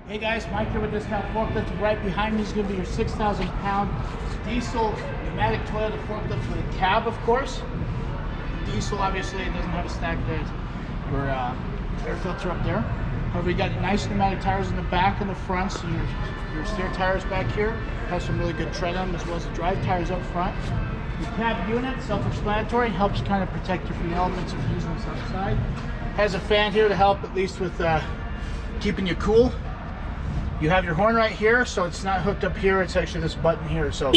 Hey guys, Mike here with Discount Forklift. Right behind me is going to be your 6,000-pound diesel pneumatic Toyota forklift with a cab, of course. Diesel, obviously, it doesn't have a stack bed or air filter up there. However, you got nice pneumatic tires in the back and the front, so your steer tires back here has some really good tread on them, as well as the drive tires up front. The cab unit, self-explanatory, helps kind of protect you from the elements of using this outside. Has a fan here to help at least with keeping you cool. You have your horn right here, so it's not hooked up here, it's actually this button here, so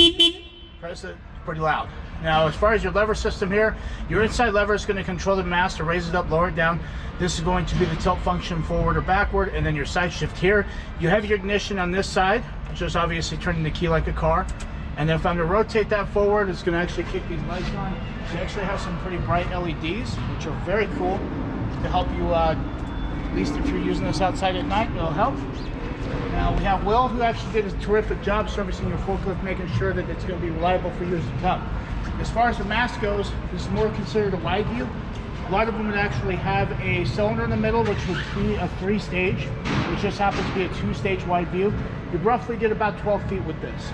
press it, pretty loud. Now, as far as your lever system here, your inside lever is going to control the mast to raise it up, lower it down. This is going to be the tilt function forward or backward, and then your side shift here. You have your ignition on this side, which is obviously turning the key like a car. And then if I'm going to rotate that forward, it's going to actually kick these lights on. You actually have some pretty bright LEDs, which are very cool to help you, at least if you're using this outside at night, it'll help. Now we have Will, who actually did a terrific job servicing your forklift, making sure that it's going to be reliable for years to come. As far as the mast goes, this is more considered a wide view. A lot of them would actually have a cylinder in the middle, which would be a 3-stage, which just happens to be a 2-stage wide view. You'd roughly get about 12 feet with this.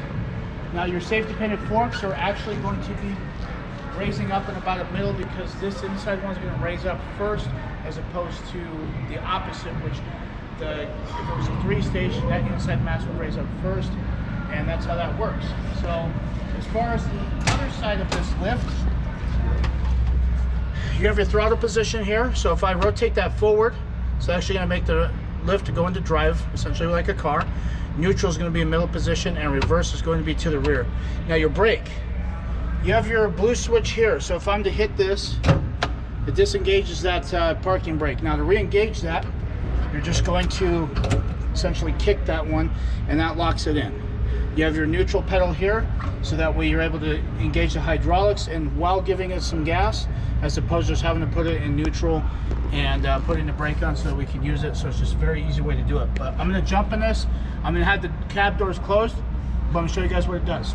Now your safety painted forks are actually going to be raising up in about a middle, because this inside one is going to raise up first, as opposed to the opposite, which if it was a 3-stage, that inside mast would raise up first, and that's how that works. So as far as the other side of this lift, you have your throttle position here. So if I rotate that forward, it's actually going to make the lift to go into drive, essentially like a car. Neutral is going to be in middle position, and reverse is going to be to the rear. Now your brake, you have your blue switch here. So if I'm to hit this, it disengages that parking brake. Now to re-engage that, you're just going to essentially kick that one, and that locks it in. You have your neutral pedal here, so that way you're able to engage the hydraulics and while giving it some gas, as opposed to just having to put it in neutral and putting the brake on so that we can use it. So it's just a very easy way to do it. But I'm going to jump in this. I'm going to have the cab doors closed, but I'm going to show you guys what it does.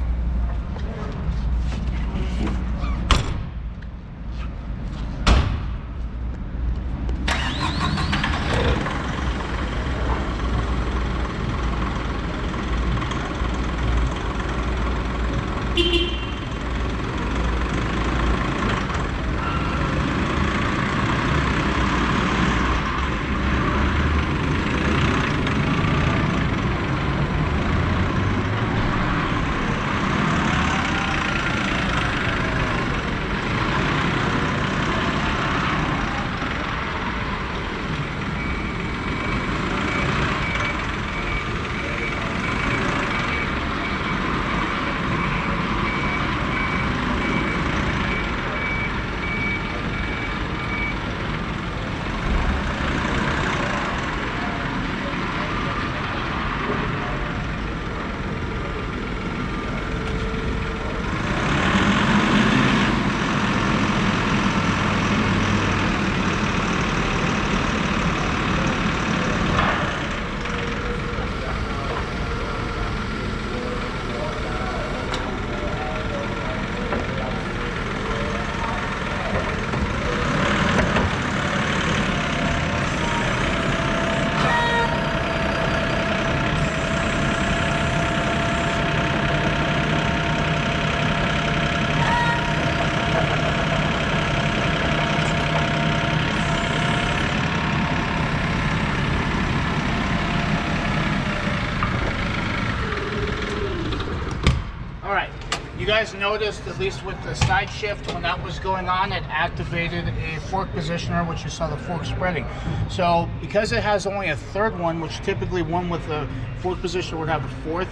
You guys noticed, at least with the side shift, when that was going on, it activated a fork positioner, which you saw the fork spreading. So because it has only a third one, which typically one with a fork positioner would have a fourth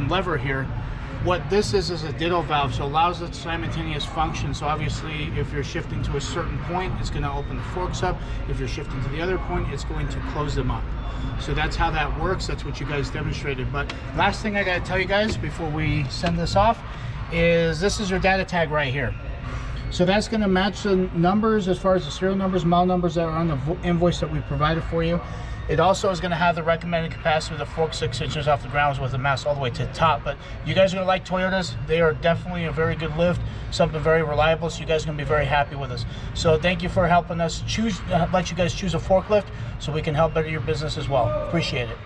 lever here, what this is a ditto valve, so it allows it simultaneous function. So obviously if you're shifting to a certain point, it's going to open the forks up. If you're shifting to the other point, it's going to close them up. So that's how that works. That's what you guys demonstrated. But last thing I got to tell you guys before we send this off is this is your data tag right here. So that's going to match the numbers as far as the serial numbers, model numbers that are on the invoice that we provided for you. It also is going to have the recommended capacity of the fork 6 inches off the ground with the mast all the way to the top. But you guys are going to like Toyotas. They are definitely a very good lift, something very reliable, so you guys are going to be very happy with us. So thank you for helping us let you guys choose a forklift so we can help better your business as well. Appreciate it.